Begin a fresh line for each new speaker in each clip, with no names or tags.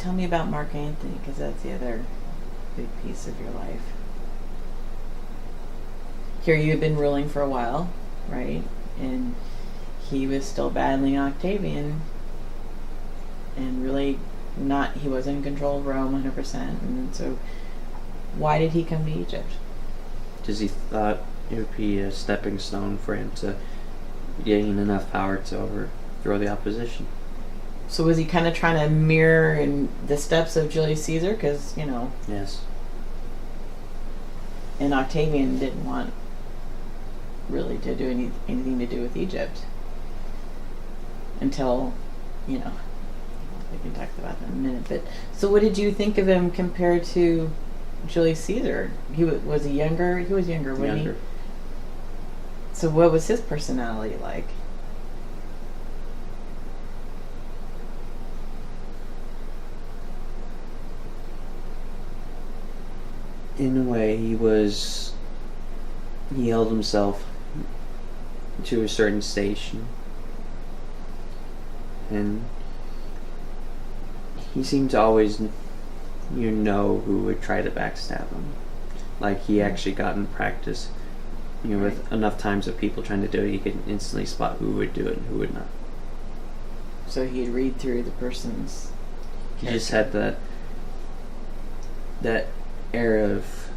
tell me about Mark Antony, because that's the other big piece of your life. Here you had been ruling for a while, right? And he was still battling Octavian, and really he wasn't in control of Rome 100%. And so why did he come to Egypt?
Because he thought it would be a stepping stone for him to gain enough power to overthrow the opposition.
So was he kind of trying to mirror in the steps of Julius Caesar? Because,
Yes.
And Octavian didn't want really to do anything to do with Egypt until, we can talk about that in a minute. But so what did you think of him compared to Julius Caesar? Was he younger? He was younger, wasn't he? So what was his personality like?
In a way, he held himself to a certain station, and he seemed to always who would try to backstab him. Like, he actually got in practice, with enough times of people trying to do it, he could instantly spot who would do it and who would not.
So he'd read through the person's
He just had that air of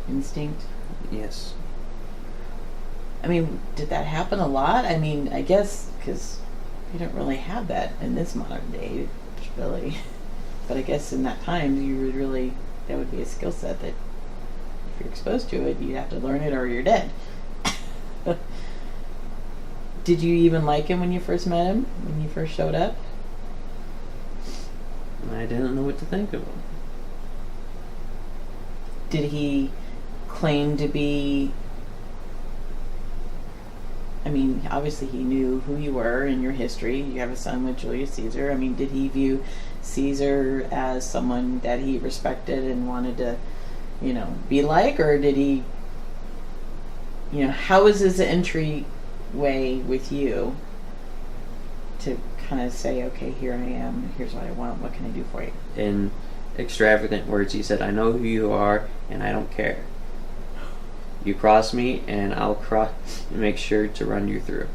instinct.
Yes.
I mean, did that happen a lot? I mean, I guess because you don't really have that in this modern day, really. But I guess in that time, that would be a skill set that if you're exposed to it, you have to learn it or you're dead. Did you even like him when you first met him? When you first showed up?
I didn't know what to think of him.
Did he claim to be... I mean, obviously he knew who you were and your history. You have a son with Julius Caesar. I mean, did he view Caesar as someone that he respected and wanted to, be like? Or did he, how was his entryway with you to kind of say, okay, here I am, here's what I want, what can I do for you?
In extravagant words, he said, I know who you are and I don't care. You cross me and I'll cross and make sure to run you through.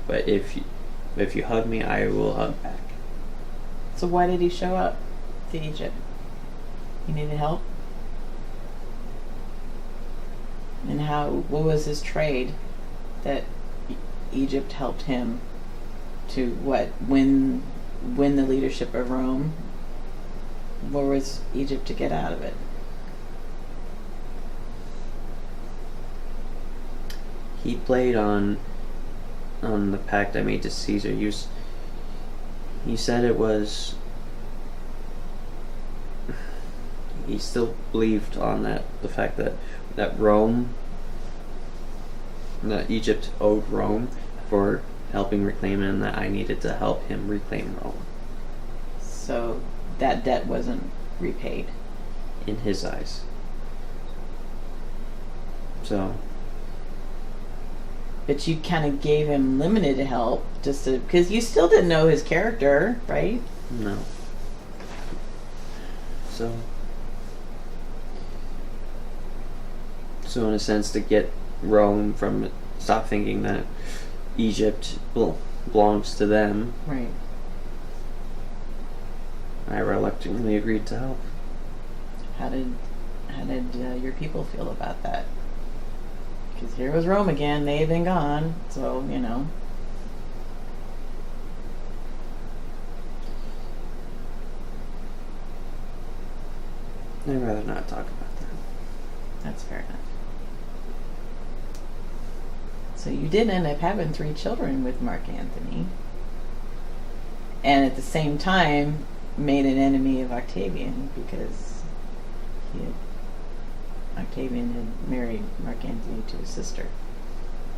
But if you hug me, I will hug back.
So why did he show up to Egypt? He needed help? And what was his trade that Egypt helped him to win the leadership of Rome? What was Egypt to get out of it?
He played on the pact I made to Caesar. He said it was... He still believed on the fact that Egypt owed Rome for helping reclaim it, and that I needed to help him reclaim Rome.
So that debt wasn't repaid?
In his eyes. So...
But you kind of gave him limited help, because you still didn't know his character, right?
No. So in a sense, to get Rome from stop thinking that Egypt belongs to them,
right?
I reluctantly agreed to help.
How did your people feel about that? Because here was Rome again. They had been gone, so
I'd rather not talk about that.
That's fair enough. So you did end up having 3 children with Mark Antony, and at the same time made an enemy of Octavian because Octavian had married Mark Antony to his sister.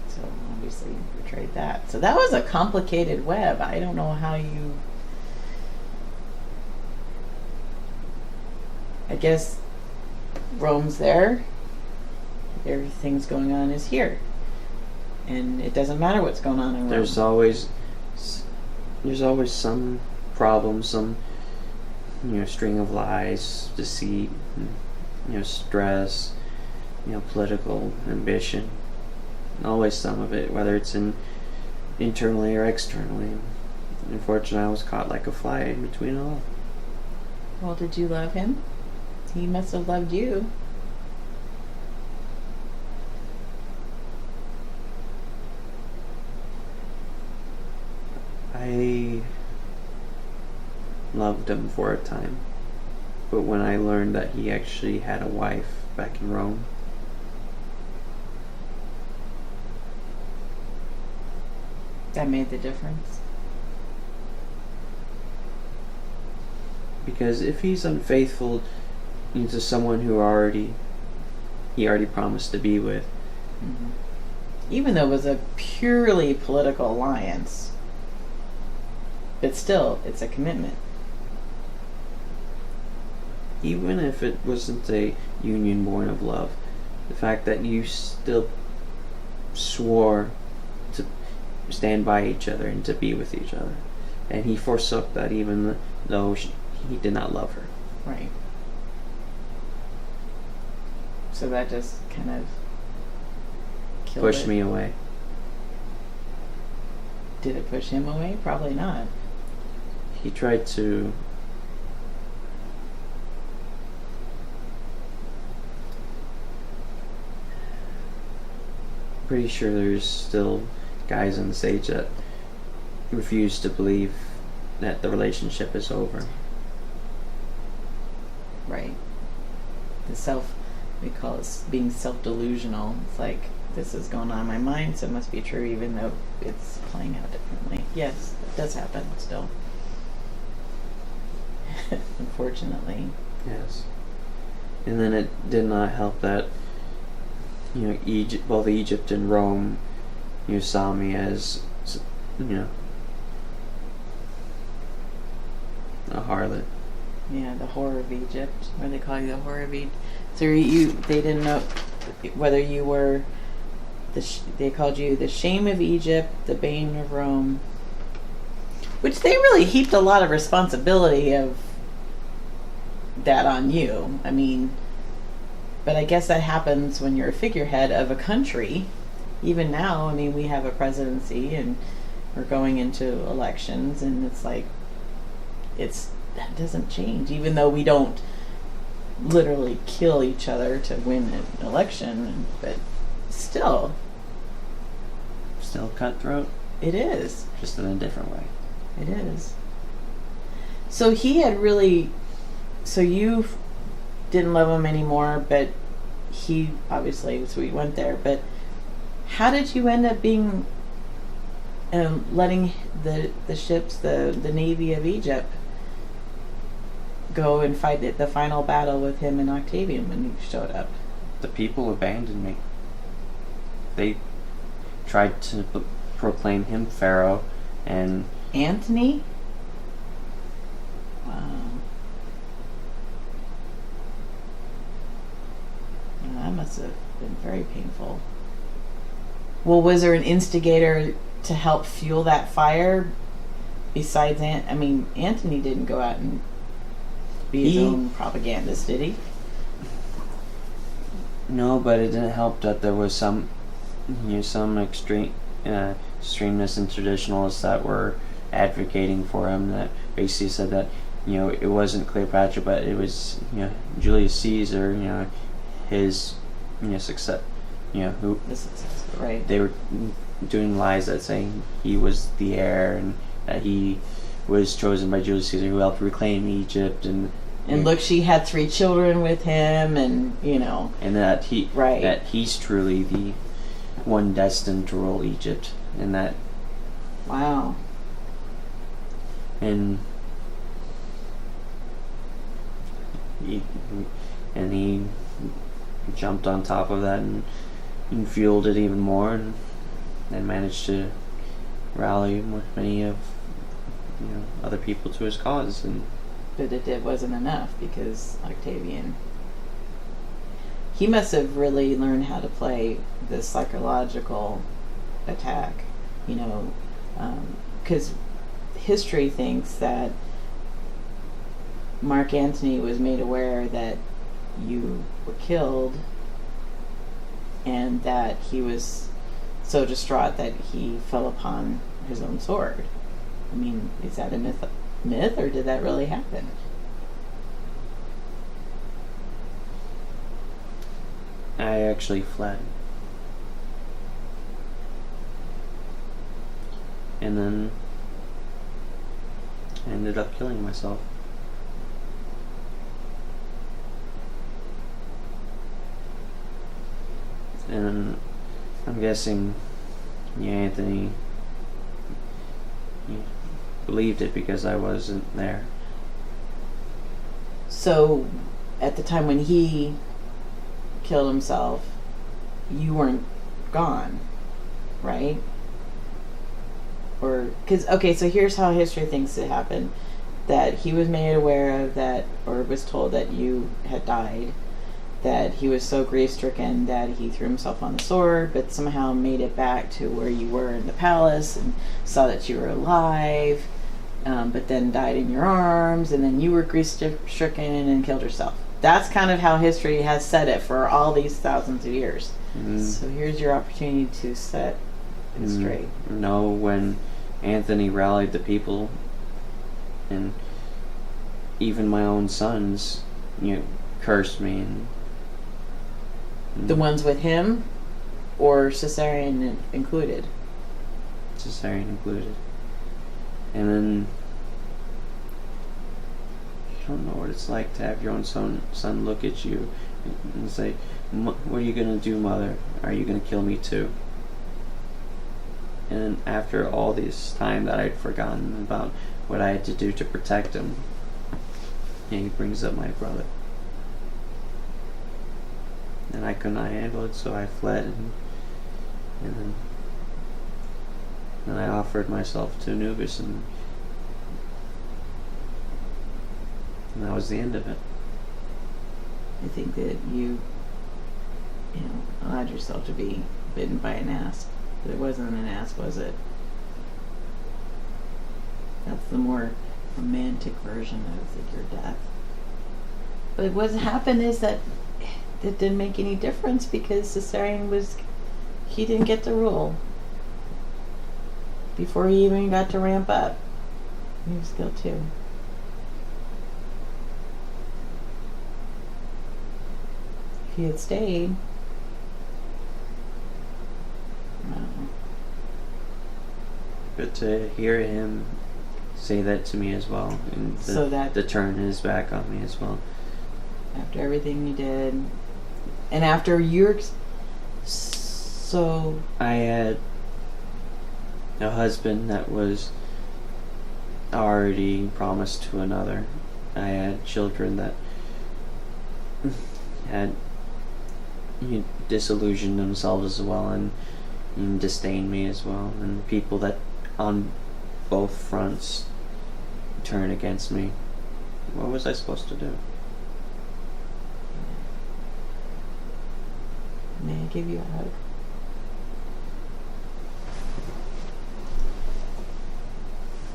So obviously you betrayed that. So that was a complicated web. I don't know how you... I guess Rome's there. Everything's going on is here. And it doesn't matter what's going on in Rome.
There's always some problems, some string of lies, deceit, stress, political ambition. Always some of it, whether it's internally or externally. Unfortunately, I was caught like a fly in between it all.
Well, did you love him? He must have loved you.
I loved him for a time, but when I learned that he actually had a wife back in Rome,
That made the difference.
because if he's unfaithful to someone who he already promised to be with,
Mm-hmm. Even though it was a purely political alliance, but still, it's a commitment.
even if it wasn't a union born of love, the fact that you still swore to stand by each other and to be with each other, and he forsook that even though he did not love her.
Right. So that just kind of killed
Pushed
it.
me away.
Did it push him away? Probably not.
He tried to pretty sure there's still guys on the stage that refuse to believe that the relationship is over.
Right. We call it being self-delusional. It's like, this is going on in my mind, so it must be true, even though it's playing out differently. Yes, it does happen still. Unfortunately.
Yes. And then it did not help that both Egypt and Rome saw me as a harlot.
Yeah, the whore of Egypt. What do they call you, the whore of Egypt? So they didn't know whether you were they called you the shame of Egypt, the bane of Rome, which they really heaped a lot of responsibility of that on you. I mean, but I guess that happens when you're a figurehead of a country. Even now, I mean, we have a presidency and we're going into elections, and it's like, that doesn't change, even though we don't literally kill each other to win an election, but still
Cutthroat,
it is.
just in a different way.
It is. So so you didn't love him anymore, but he obviously, so we went there, but how did you end up being letting the ships, the Navy of Egypt, go and fight the final battle with him and Octavian when you showed up?
The people abandoned me. They tried to proclaim him pharaoh, and
Antony? Wow. Yeah, that must have been very painful. Well, was there an instigator to help fuel that fire besides Antony didn't go out and be his own propagandist, did he?
No, but it didn't help that there was some extremists and traditionalists that were advocating for him, that basically said that it wasn't Cleopatra, but it was Julius Caesar, his success, who
The success, right?
they were doing lies that saying he was the heir and that he was chosen by Julius Caesar, who helped reclaim Egypt, and
look, she had 3 children with him, and
and that he's truly the one destined to rule Egypt, and that
wow.
and he jumped on top of that and fueled it even more, and managed to rally many of other people to his cause.
But it wasn't enough, because Octavian, he must have really learned how to play the psychological attack, because history thinks that Mark Antony was made aware that you were killed, and that he was so distraught that he fell upon his own sword. I mean, is that a myth, or did that really happen?
I actually fled. And then I ended up killing myself. And I'm guessing Anthony believed it because I wasn't there.
So, at the time when he killed himself, you weren't gone, right? Or, because, okay, so here's how history thinks it happened. That he was made aware of that, or was told that you had died. That he was so grief-stricken that he threw himself on the sword, but somehow made it back to where you were in the palace and saw that you were alive, but then died in your arms, and then you were grief-stricken and killed yourself. That's kind of how history has said it for all these thousands of years. So here's your opportunity to set it straight.
No, when Anthony rallied the people, and even my own sons, cursed me. And
the ones with him, or Caesarean included?
Caesarean included. And then you don't know what it's like to have your own son look at you and say, "What are you going to do, Mother? Are you going to kill me too?" And then after all this time that I'd forgotten about what I had to do to protect him, and he brings up my brother. And I could not handle it, so I fled, and then I offered myself to Anubis, and that was the end of it.
I think that you allowed yourself to be bitten by an asp. But it wasn't an asp, was it? That's the more romantic version of your death. But what happened is that it didn't make any difference because Caesarean he didn't get to rule. Before he even got to ramp up, he was killed too. If he had stayed, I don't know.
But to hear him say that to me as well, and to turn his back on me as well.
After everything you did, and after
I had a husband that was already promised to another. I had children that had disillusioned themselves as well, and disdained me as well, and people that on both fronts turn against me. What was I supposed to do?
May I give you a hug?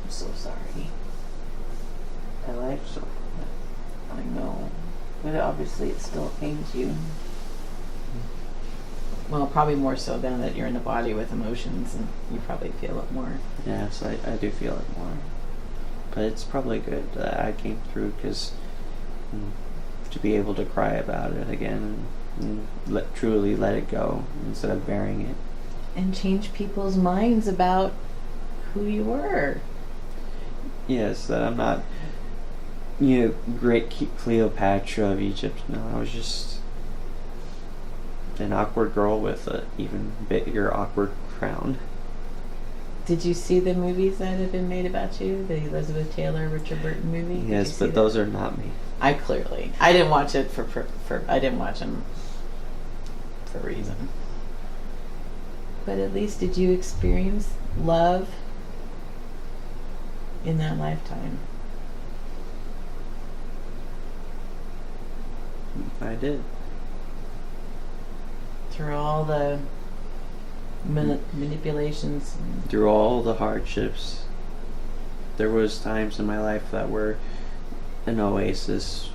I'm so sorry. I know. But obviously it still pains you. Well, probably more so now that you're in the body with emotions, and you probably feel it more.
Yes, I do feel it more. But it's probably good that I came through, because to be able to cry about it again and truly let it go instead of burying it.
And change people's minds about who you were.
Yes, that I'm not, great Cleopatra of Egypt. No, I was just an awkward girl with an even bigger awkward crown.
Did you see the movies that have been made about you? The Elizabeth Taylor, Richard Burton movie?
Yes, but those are not me.
I didn't watch it I didn't watch them for a reason. But at least did you experience love in that lifetime?
I did.
Through all the manipulations.
Through all the hardships. There was times in my life that were an oasis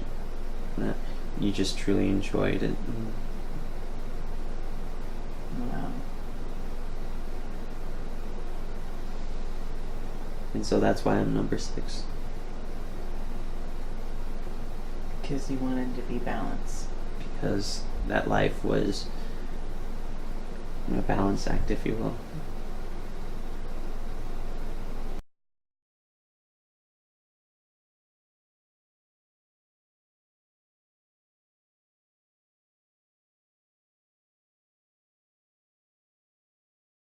that you just truly enjoyed it.
Wow.
And so that's why I'm number 6.
Because you wanted to be balanced.
Because that life was a balance act, if you will.